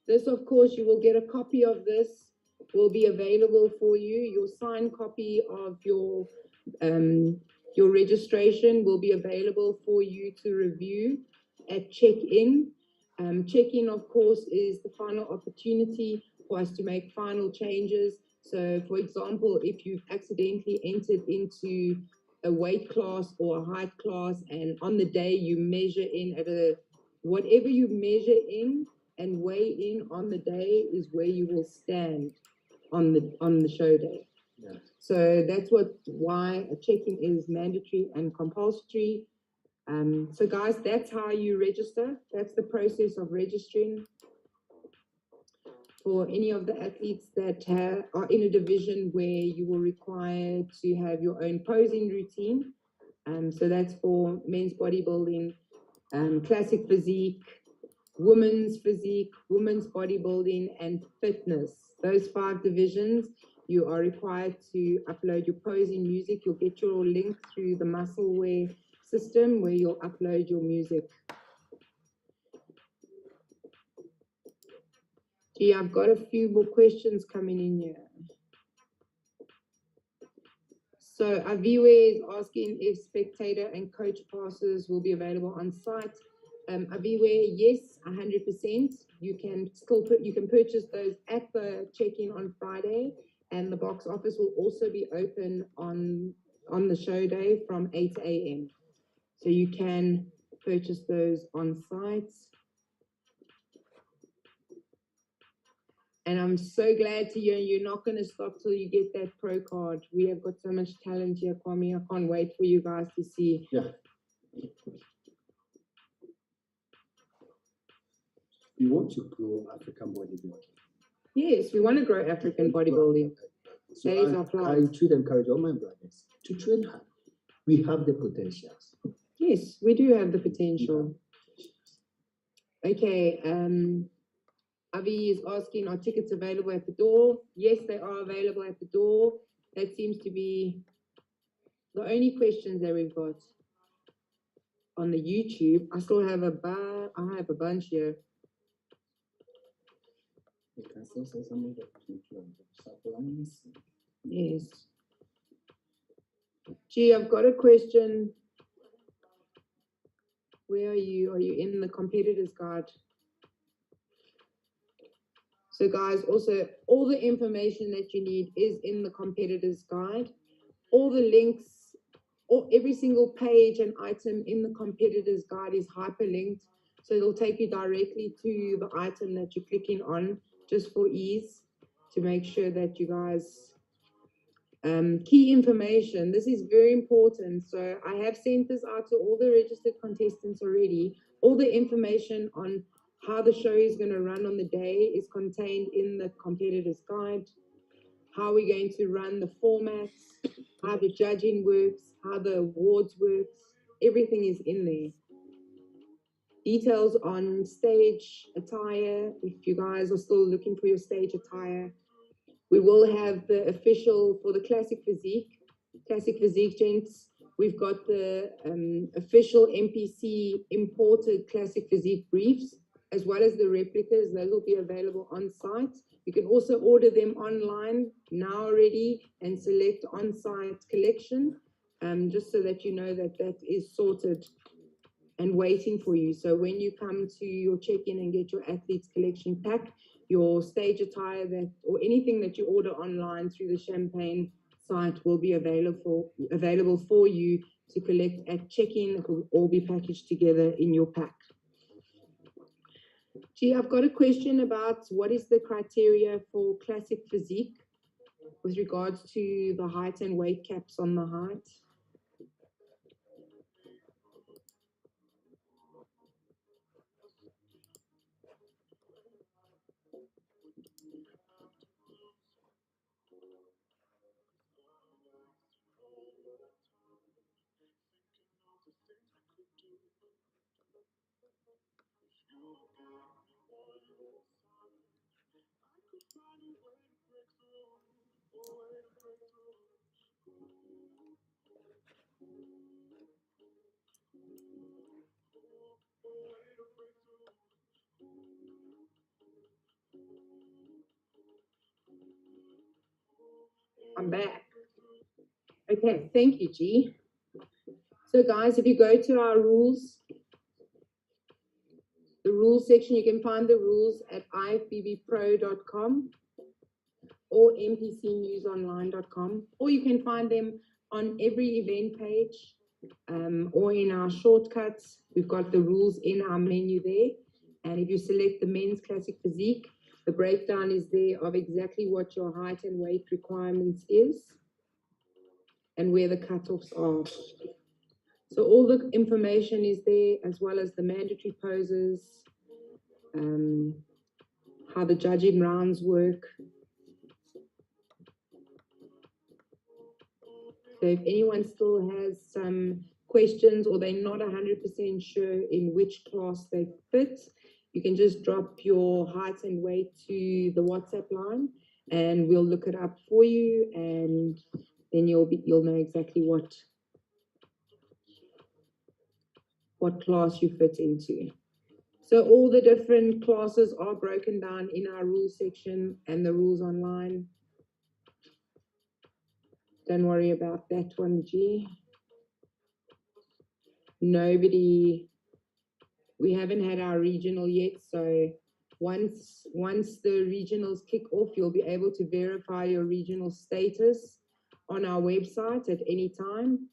This, of course, you will get a copy of this, will be available for you. Your signed copy of your registration will be available for you to review at check-in. Check-in, of course, is the final opportunity for us to make final changes. So, for example, if you've accidentally entered into a weight class or a height class, and on the day you measure in at whatever you measure in and weigh in on the day is where you will stand on the show day. Yeah. So that's why a check-in is mandatory and compulsory. So guys, that's how you register. That's the process of registering for any of the athletes that are in a division where you will require to have your own posing routine. So that's for men's bodybuilding, classic physique, women's physique, women's bodybuilding, and fitness. Those 5 divisions, you are required to upload your posing music. You'll get your link through the Muscleware system where you'll upload your music. Gee, I've got a few more questions coming in here. So Aviwe is asking if spectator and coach passes will be available on site. Aviwe, yes, 100%. You can purchase those at the check-in on Friday, and the box office will also be open on the show day from 8 a.m. So you can purchase those on site. And I'm so glad to hear you're not going to stop till you get that pro card. We have got so much talent here, Kwame. I can't wait for you guys to see. Yeah. We want to grow African bodybuilding. Yes, we want to grow African bodybuilding. So That is our plan. I should encourage all my brothers to train hard. We have the potentials. Yes, we do have the potential. Okay, Avi is asking, are tickets available at the door? Yes, they are available at the door. That seems to be the only questions that we've got on the YouTube. I still have I have a bunch here. Yes. Gee, I've got a question. Where are you? Are you in the competitors guide? So guys, also all the information that you need is in the competitors guide. All the links, every single page and item in the competitors guide is hyperlinked. So it'll take you directly to the item that you're clicking on, just for ease, to make sure that you guys, key information, this is very important. So I have sent this out to all the registered contestants already. All the information on how the show is going to run on the day is contained in the competitors guide. How we're going to run the formats, how the judging works, how the awards works, everything is in there. Details on stage attire, if you guys are still looking for your stage attire. We will have the official for the classic physique, gents. We've got the official MPC imported classic physique briefs, as well as the replicas. Those will be available on site. You can also order them online now already and select on-site collection, just so that you know that that is sorted and waiting for you. So when you come to your check-in and get your athletes collection pack, your stage attire or anything that you order online through the Champagne site will be available for you to collect at check-in. It will all be packaged together in your pack. Gee, I've got a question about what is the criteria for classic physique with regards to the height and weight caps on the height. I'm back. Okay, thank you, G. So guys, if you go to our rules, the rules section, you can find the rules at ifbbpro.com or mpcnewsonline.com, or you can find them on every event page or in our shortcuts. We've got the rules in our menu there. And if you select the men's classic physique, the breakdown is there of exactly what your height and weight requirements is and where the cutoffs are. So all the information is there, as well as the mandatory poses, how the judging rounds work. So if anyone still has some questions or they're not 100% sure in which class they fit, you can just drop your height and weight to the WhatsApp line and we'll look it up for you, and then you'll know exactly what class you fit into. So all the different classes are broken down in our rules section and the rules online. Don't worry about that one, G. We haven't had our regional yet, so once the regionals kick off, you'll be able to verify your regional status on our website at any time.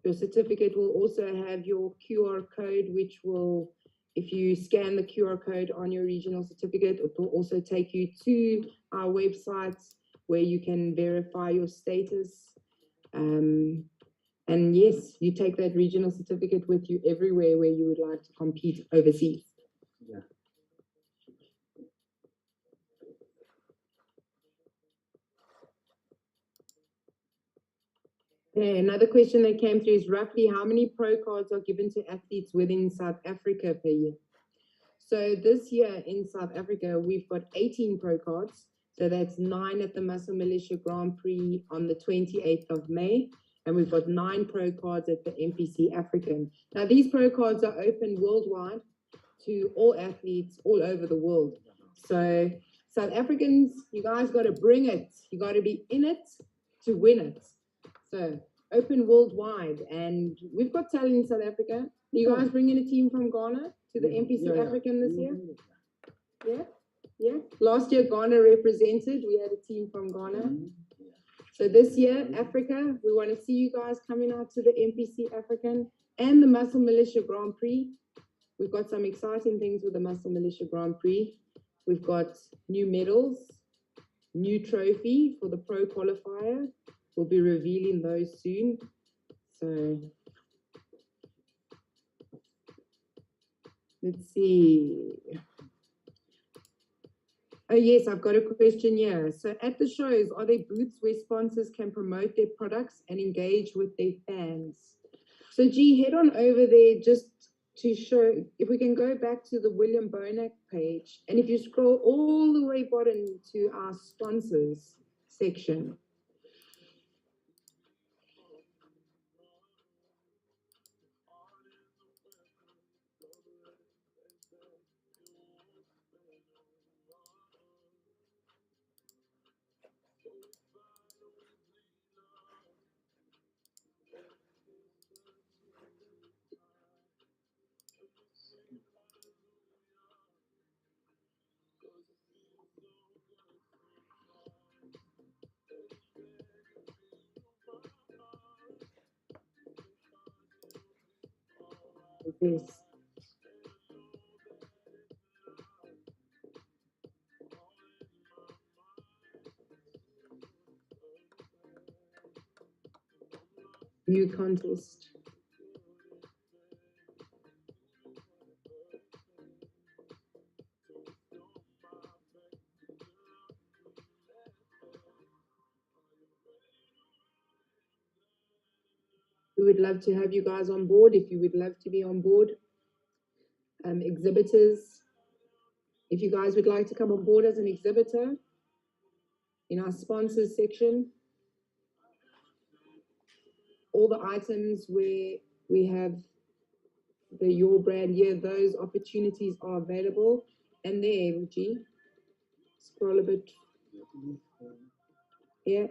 Your certificate will also have your QR code, which will, if you scan the QR code on your regional certificate, it will also take you to our website where you can verify your status. And yes, you take that regional certificate with you everywhere where you would like to compete overseas. Yeah. Okay, another question that came through is roughly how many pro cards are given to athletes within South Africa per year? So this year in South Africa, we've got 18 pro cards. So that's 9 at the Muscle Militia Grand Prix on the 28th of May. And we've got 9 pro cards at the MPC African. Now, these pro cards are open worldwide to all athletes all over the world. So South Africans, you guys got to bring it. You got to be in it to win it. So open worldwide. And we've got talent in South Africa. You guys bringing a team from Ghana to the MPC African this year? Yeah? Yeah. Last year, Ghana represented. We had a team from Ghana. So this year, Africa, we want to see you guys coming out to the MPC African and the Muscle Militia Grand Prix. We've got some exciting things with the Muscle Militia Grand Prix. We've got new medals, new trophy for the pro qualifier. We'll be revealing those soon. So let's see. Oh, yes, I've got a question here. So at the shows, are there booths where sponsors can promote their products and engage with their fans? So, G, head on over there just to show, if we can go back to the William Bonac page, and if you scroll all the way bottom to our sponsors section. This. New contest. We would love to have you guys on board if you would love to be on board. exhibitors. If you guys would like to come on board as an exhibitor in our sponsors section, all the items where we have the Your Brand here, those opportunities are available. And there, G, scroll a bit, yeah,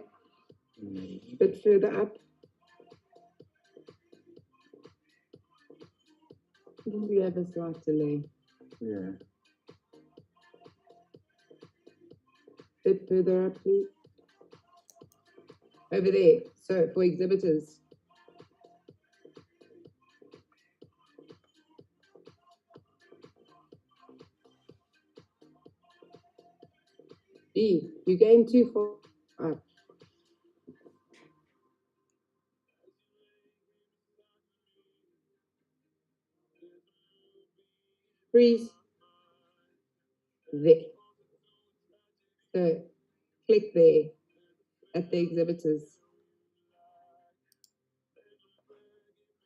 a bit further up. We have a slight delay. Yeah. Bit further up, please. Over there. So for exhibitors. E, you're going too far up. Freeze. There. So click there at the exhibitors.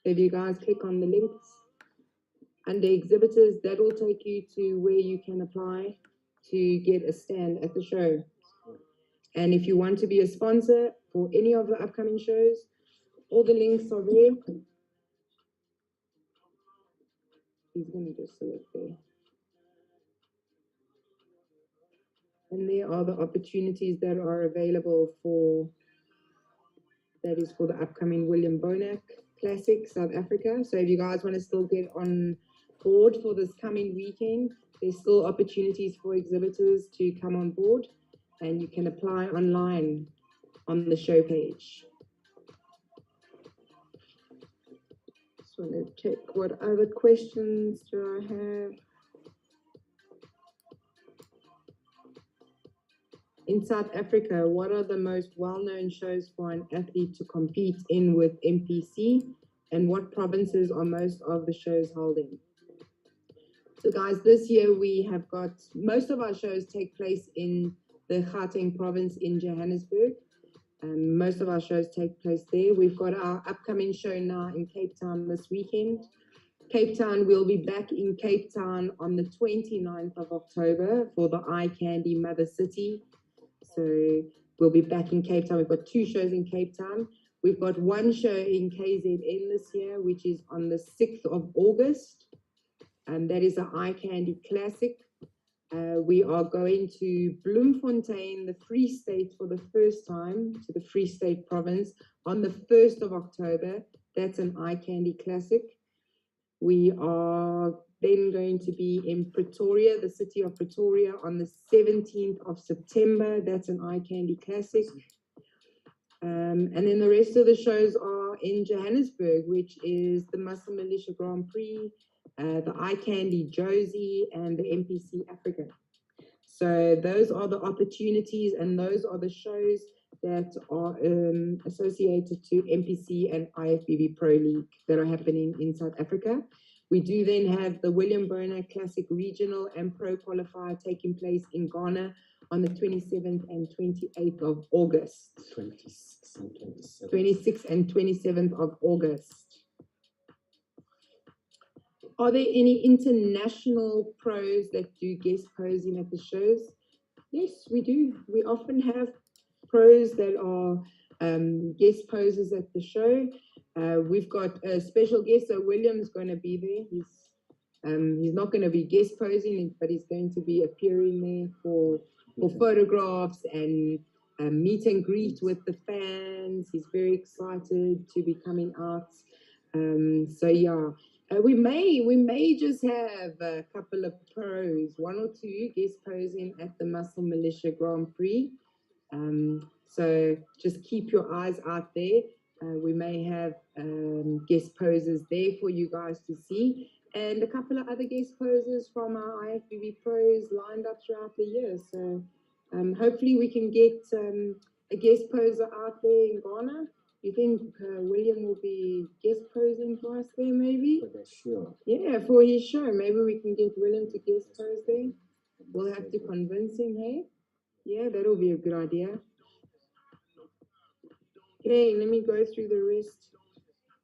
So if you guys click on the links under exhibitors, that will take you to where you can apply to get a stand at the show. And if you want to be a sponsor for any of the upcoming shows, all the links are there. He's going to just select there. And there are the opportunities that are available for, that is for the upcoming William Bonac Classic South Africa. So if you guys want to still get on board for this coming weekend, there's still opportunities for exhibitors to come on board, and you can apply online on the show page. Just want to check what other questions do I have. In South Africa, what are the most well-known shows for an athlete to compete in with MPC, and what provinces are most of the shows held in? So guys, this year we have got, most of our shows take place in the Gauteng province in Johannesburg. Most of our shows take place there. We've got our upcoming show now in Cape Town this weekend. Cape Town, we'll be back in Cape Town on the 29th of October for the Eye Candy Mother City. So we'll be back in Cape Town. We've got 2 shows in Cape Town. We've got 1 show in KZN this year, which is on the 6th of August. And that is the Eye Candy Classic. We are going to Bloemfontein, the Free State, for the first time, to the Free State province on the 1st of October. That's an Eye Candy Classic. We are then going to be in Pretoria, the city of Pretoria, on the 17th of September. That's an Eye Candy Classic. And then the rest of the shows are in Johannesburg, which is the Muscle Militia Grand Prix, the Eye Candy Josie, and the MPC Africa. So those are the opportunities, and those are the shows that are associated to MPC and IFBB Pro League that are happening in South Africa. We do then have the William Bonac Classic Regional and Pro Qualifier taking place in Ghana on the 27th and 28th of August. 26th and 27th. 26th and 27th of August. Are there any international pros that do guest posing at the shows? Yes, we do. We often have pros that are guest posers at the show. We've got a special guest, so William's going to be there. He's not going to be guest posing, but he's going to be appearing there for photographs and meet and greet with the fans. He's very excited to be coming out. So yeah. We may just have a couple of pros, 1 or 2 guest posing at the Muscle Militia Grand Prix. So just keep your eyes out there. We may have guest posers there for you guys to see, and a couple of other guest posers from our IFBB pros lined up throughout the year. So hopefully we can get a guest poser out there in Ghana. You think William will be guest posing for us there, maybe? For sure. Yeah, for his show. Maybe we can get William to guest pose there. We'll have to convince him, hey? Yeah, that'll be a good idea. Okay, let me go through the rest.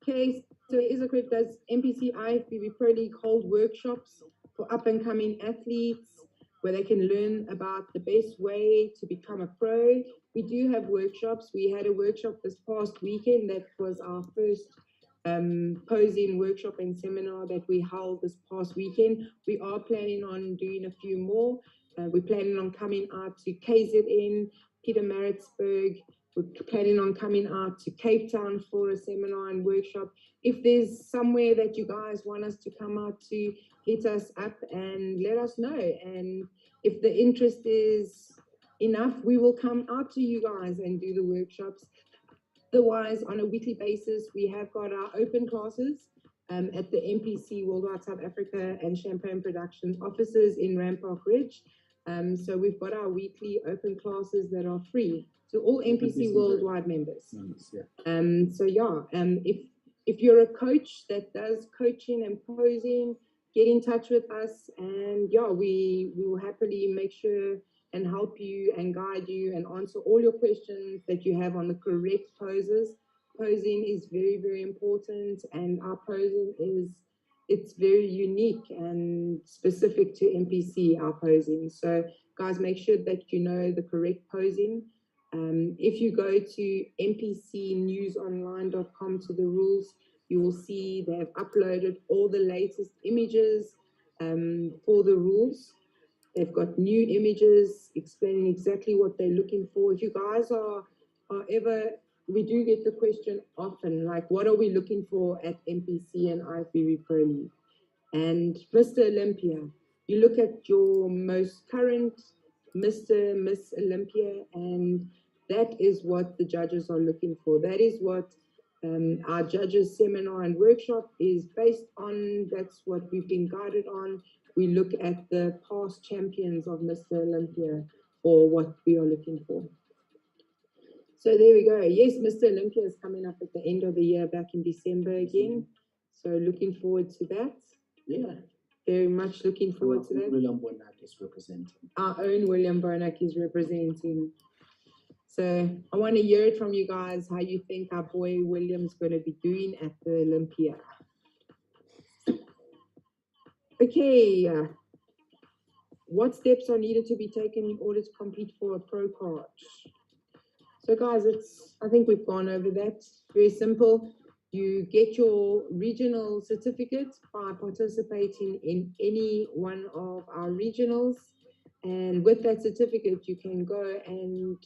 Okay, so is it correct? Does MPC IFBB Pro League hold workshops for up-and-coming athletes, where they can learn about the best way to become a pro. We do have workshops. We had a workshop this past weekend that was our first posing workshop and seminar that we held this past weekend. We are planning on doing a few more. We're planning on coming out to KZN, Pietermaritzburg. We're planning on coming out to Cape Town for a seminar and workshop. If there's somewhere that you guys want us to come out to, hit us up and let us know. And if the interest is enough, we will come out to you guys and do the workshops. Otherwise, on a weekly basis, we have got our open classes at the MPC Worldwide South Africa and Champagne Productions offices in Rampart Ridge. So we've got our weekly open classes that are free to all MPC Worldwide members. So yeah, if you're a coach that does coaching and posing, get in touch with us, and yeah, we will happily make sure and help you and guide you and answer all your questions that you have on the correct poses. Posing is very, very important, and our posing it's very unique and specific to MPC, our posing. So guys, make sure that you know the correct posing. If you go to mpcnewsonline.com to the rules, you will see they have uploaded all the latest images for the rules. They've got new images explaining exactly what they're looking for. If you guys are ever, we do get the question often, like, what are we looking for at MPC and IFBB Pro League? And Mr. Olympia, you look at your most current Mr. Miss Olympia, and that is what the judges are looking for. That is what our judges seminar and workshop is based on. That's what we've been guided on. We look at the past champions of Mr. Olympia for what we are looking for. So there we go. Yes, Mr. Olympia is coming up at the end of the year, back in December again. So looking forward to that. Yeah. Very much looking forward to that. William Bonac is representing. Our own William Bonac is representing. So I want to hear it from you guys, how you think our boy William's going to be doing at the Olympia. Okay, what steps are needed to be taken in order to compete for a pro card? So guys, I think we've gone over that. Very simple. You get your regional certificate by participating in any one of our regionals. And with that certificate, you can go and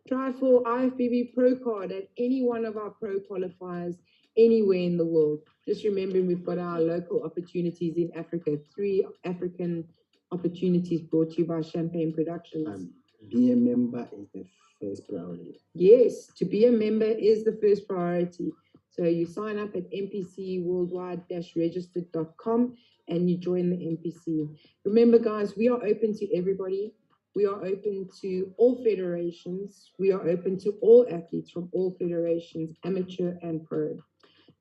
try for IFBB Pro Card at any one of our pro qualifiers anywhere in the world. Just remembering we've got our local opportunities in Africa, 3 African opportunities brought to you by Champagne Productions. Be a member is the first priority. Yes, to be a member is the first priority. So you sign up at mpcworldwide-registered.com and you join the MPC. Remember, guys, we are open to everybody. We are open to all federations. We are open to all athletes from all federations, amateur and pro.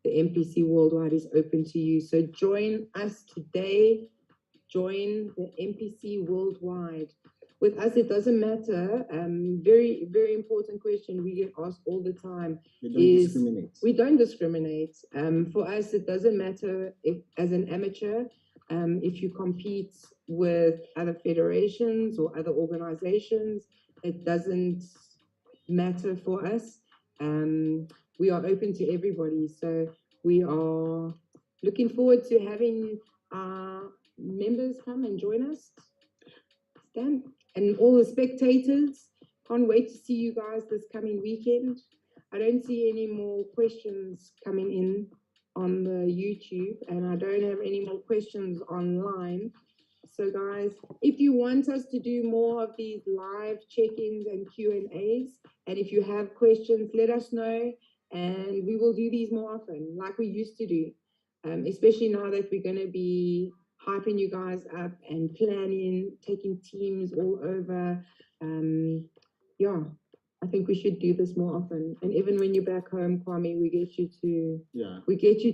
The MPC Worldwide is open to you. So join us today. Join the MPC Worldwide. With us, it doesn't matter. Very, very important question we get asked all the time is we don't discriminate. For us, it doesn't matter if, as an amateur, if you compete with other federations or other organizations, it doesn't matter for us. We are open to everybody. So we are looking forward to having our members come and join us. Stan, and all the spectators, can't wait to see you guys this coming weekend. I don't see any more questions coming in on the YouTube, and I don't have any more questions online. So guys, if you want us to do more of these live check-ins and Q&As, and if you have questions, let us know, and we will do these more often, like we used to do, especially now that we're going to be hyping you guys up and planning, taking teams all over. Yeah, I think we should do this more often. And even when you're back home, Kwame, we get you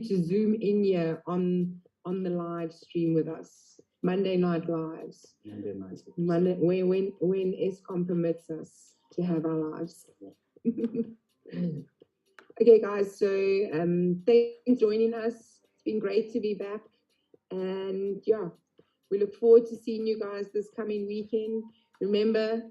to Zoom in here on the live stream with us. Monday night lives. Monday when ESCOM permits us to have our lives. Okay, guys. So thanks for joining us. It's been great to be back. And yeah, we look forward to seeing you guys this coming weekend. Remember,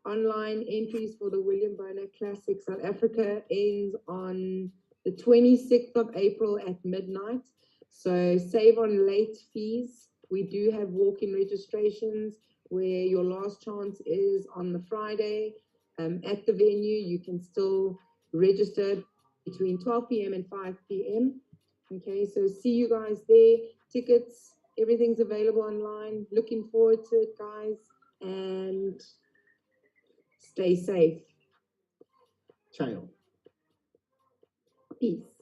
online entries for the William Bonac Classic South Africa ends on the 26th of April at midnight. So save on late fees. We do have walk-in registrations where your last chance is on the Friday. At the venue, you can still register between 12 p.m. and 5 p.m. Okay, so see you guys there. Tickets, everything's available online. Looking forward to it, guys. And stay safe. Ciao. Peace.